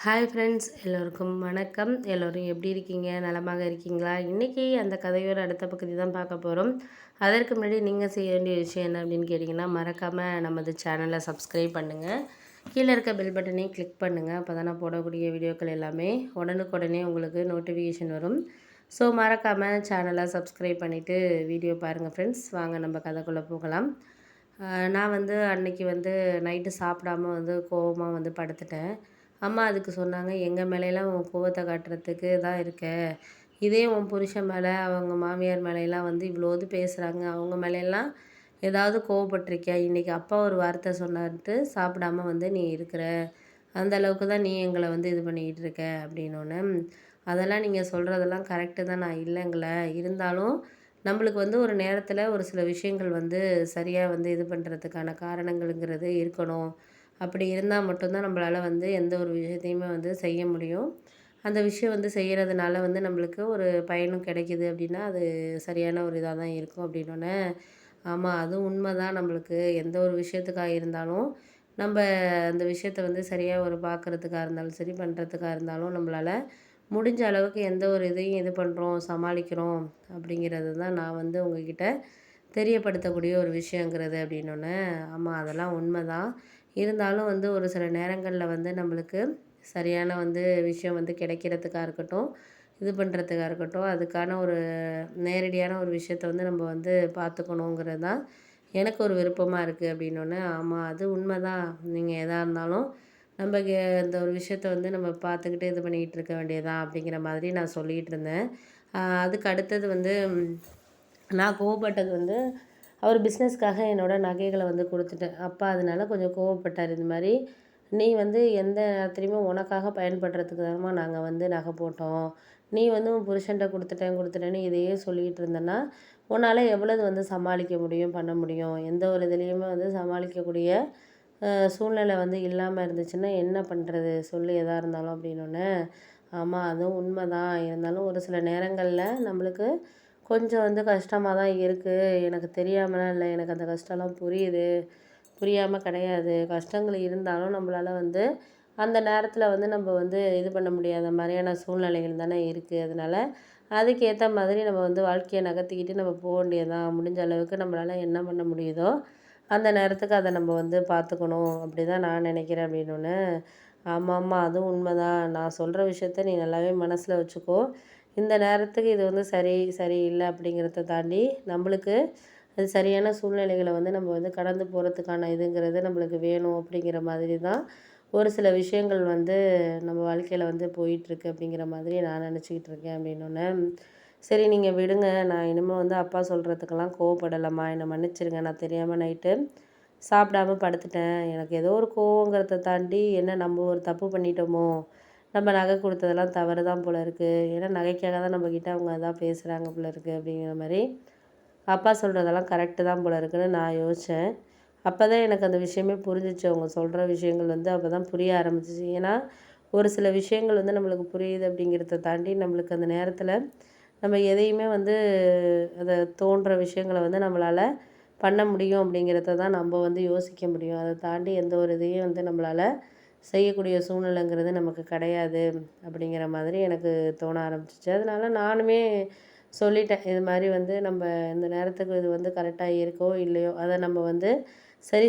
Hi friends, எல்லோருக்கும் வணக்கம். எல்லோரும் எப்படி இருக்கீங்க? நலமாக இருக்கீங்களா? இன்றைக்கி அந்த கதையோட அடுத்த பகுதி தான் பார்க்க போகிறோம். அதற்கு முன்னாடி நீங்கள் செய்ய வேண்டிய விஷயம் என்ன அப்படின்னு கேட்டிங்கன்னா, மறக்காமல் நமது சேனலை சப்ஸ்கிரைப் பண்ணுங்கள். கீழே இருக்க பெல் பட்டனையும் கிளிக் பண்ணுங்கள். அப்போ தான் நான் போடக்கூடிய வீடியோக்கள் எல்லாமே உடனுக்குடனே உங்களுக்கு நோட்டிஃபிகேஷன் வரும். ஸோ மறக்காமல் சேனலை சப்ஸ்கிரைப் பண்ணிவிட்டு வீடியோ பாருங்கள் ஃப்ரெண்ட்ஸ். வாங்க நம்ம கதைக்குள்ளே போகலாம். நான் அன்னைக்கு நைட்டு சாப்பிடாம கோவமாக படுத்துட்டேன். அம்மா அதுக்கு சொன்னாங்க, "எங்கள் மேலையெல்லாம் உன் கோவத்தை காட்டுறதுக்கு தான் இருக்க. இதே உன் புருஷன் மேலே, அவங்க மாமியார் மேலையெல்லாம் இவ்வளோது பேசுகிறாங்க. அவங்க மேலையெல்லாம் ஏதாவது கோவப்பட்டிருக்கியா? இன்றைக்கி அப்பா ஒரு வார்த்தை சொன்னார்ன்ட்டு சாப்பிடாம நீ இருக்கிற. அந்த அளவுக்கு தான் நீ எங்களை இது பண்ணிக்கிட்டு இருக்க." அப்படின்னோடனே, "அதெல்லாம் நீங்கள் சொல்கிறதெல்லாம் கரெக்டு தான், நான் இல்லைங்கள. இருந்தாலும் நம்மளுக்கு ஒரு நேரத்தில் ஒரு சில விஷயங்கள் சரியாக இது பண்ணுறதுக்கான காரணங்கள்ங்கிறது இருக்கணும். அப்படி இருந்தால் மட்டும்தான் நம்மளால் எந்த ஒரு விஷயத்தையுமே செய்ய முடியும். அந்த விஷயம் செய்கிறதுனால நம்மளுக்கு ஒரு பயனும் கிடைக்கிது அப்படின்னா, அது சரியான ஒரு இதாக தான் இருக்கும்." அப்படின்னோடனே, "ஆமாம், அதுவும் உண்மை தான். நம்மளுக்கு எந்த ஒரு விஷயத்துக்காக இருந்தாலும் நம்ம அந்த விஷயத்த சரியாக பார்க்குறதுக்காக இருந்தாலும் சரி, பண்ணுறதுக்காக இருந்தாலும் நம்மளால் முடிஞ்ச அளவுக்கு எந்த ஒரு இதையும் இது பண்ணுறோம், சமாளிக்கிறோம் அப்படிங்கிறது தான் நான் உங்ககிட்ட தெரியப்படுத்தக்கூடிய ஒரு விஷயங்கிறது." அப்படின்னோடனே, "ஆமாம், அதெல்லாம் உண்மை தான். இருந்தாலும் ஒரு சில நேரங்களில் நம்மளுக்கு சரியான விஷயம் கிடைக்கிறதுக்காக இருக்கட்டும், இது பண்ணுறதுக்காக இருக்கட்டும், அதுக்கான ஒரு நேரடியான ஒரு விஷயத்த நம்ம பார்த்துக்கணுங்கிறது தான் எனக்கு ஒரு விருப்பமாக இருக்குது." அப்படின்னோடனே, "ஆமாம், அது உண்மை தான். நீங்கள் எதா இருந்தாலும் நம்ம இந்த ஒரு விஷயத்த நம்ம பார்த்துக்கிட்டு இது பண்ணிக்கிட்டு இருக்க வேண்டியதான்." அப்படிங்கிற மாதிரி நான் சொல்லிகிட்டு இருந்தேன். அதுக்கு அடுத்தது நான் கோவப்பட்டது அவர் பிஸ்னஸ்க்காக என்னோடய நகைகளை கொடுத்துட்டேன். அப்பா அதனால கொஞ்சம் கோவப்பட்டார். "இந்த மாதிரி நீ எந்த நேரத்துலையுமே உனக்காக பயன்படுறதுக்கு தானம்மா நாங்கள் நகை போட்டோம். நீ உன் புருஷன்ட்ட கொடுத்துட்டேன்னு இதையே சொல்லிகிட்டு இருந்தேன்னா, உன்னால் எவ்வளவு சமாளிக்க முடியும், பண்ண முடியும்? எந்த ஒரு இதுலேயுமே சமாளிக்கக்கூடிய சூழ்நிலை இல்லாமல் இருந்துச்சுன்னா என்ன பண்ணுறது சொல்லு, எதாக இருந்தாலும்." அப்படின்னோடனே, "ஆமாம், அதுவும் உண்மை தான். இருந்தாலும் ஒரு சில நேரங்களில் நம்மளுக்கு கொஞ்சம் கஷ்டமாக தான் இருக்குது. எனக்கு தெரியாமலாம் இல்லை. எனக்கு அந்த கஷ்டம்லாம் புரியுது. புரியாமல் கிடையாது. கஷ்டங்கள் இருந்தாலும் நம்மளால் அந்த நேரத்தில் நம்ம இது பண்ண முடியாத மாதிரியான சூழ்நிலைகள் தானே இருக்குது. அதனால் அதுக்கேற்ற மாதிரி நம்ம வாழ்க்கையை நகர்த்திக்கிட்டு நம்ம போக வேண்டியதுதான். முடிஞ்ச அளவுக்கு நம்மளால் என்ன பண்ண முடியுதோ அந்த நேரத்துக்கு அதை நம்ம பார்த்துக்கணும். அப்படி தான் நான் நினைக்கிறேன்." அப்படின்னோடனே, "ஆமாம்மா, அதுவும் உண்மை தான். நான் சொல்கிற விஷயத்த நீ நல்லாவே மனசில் வச்சுக்கோ. இந்த நேரத்துக்கு இது சரி, சரியில்லை அப்படிங்கிறத தாண்டி நம்மளுக்கு அது சரியான சூழ்நிலைகளை நம்ம கடந்து போகிறதுக்கான இதுங்கிறது நம்மளுக்கு வேணும். அப்படிங்கிற மாதிரி தான் ஒரு சில விஷயங்கள் நம்ம வாழ்க்கையில் போயிட்டுருக்கு அப்படிங்கிற மாதிரி நான் நினச்சிக்கிட்டு இருக்கேன்." அப்படின்னோடனே, "சரி, நீங்கள் விடுங்க. நான் இனிமேல் அப்பா சொல்கிறதுக்கெல்லாம் கோவப்படலைம்மா. என்னை மன்னிச்சிருங்க. நான் தெரியாமல் நைட்டு சாப்பிடாம படுத்துட்டேன். எனக்கு ஏதோ ஒரு கோவங்கிறத தாண்டி என்ன நம்ம ஒரு தப்பு பண்ணிட்டோமோ, நம்ம நகை கொடுத்ததெல்லாம் தவறு தான் போல இருக்குது. ஏன்னா நகைக்காக தான் நம்மக்கிட்ட அவங்க அதான் பேசுகிறாங்க போல இருக்குது." அப்படிங்கிற மாதிரி அப்பா சொல்கிறதெல்லாம் கரெக்டு தான் போல இருக்குன்னு நான் யோசித்தேன். அப்போ தான் எனக்கு அந்த விஷயமே புரிஞ்சிச்சு. அவங்க சொல்கிற விஷயங்கள் அப்போ தான் புரிய ஆரம்பிச்சிச்சு. ஏன்னா ஒரு சில விஷயங்கள் நம்மளுக்கு புரியுது அப்படிங்கிறத தாண்டி நம்மளுக்கு அந்த நேரத்தில் நம்ம எதையுமே அதை தோன்ற விஷயங்களை நம்மளால் பண்ண முடியும் அப்படிங்கிறத தான் நம்ம யோசிக்க முடியும். அதை தாண்டி எந்த ஒரு இதையும் நம்மளால் செய்யக்கூடிய சூழ்நிலைங்கிறது நமக்கு கிடையாது அப்படிங்கிற மாதிரி எனக்கு தோண ஆரம்பிச்சிச்சு. அதனால நானுமே சொல்லிட்டேன், இது மாதிரி நம்ம இந்த நேரத்துக்கு இது கரெக்டாக இருக்கோ இல்லையோ அதை நம்ம சரி சரி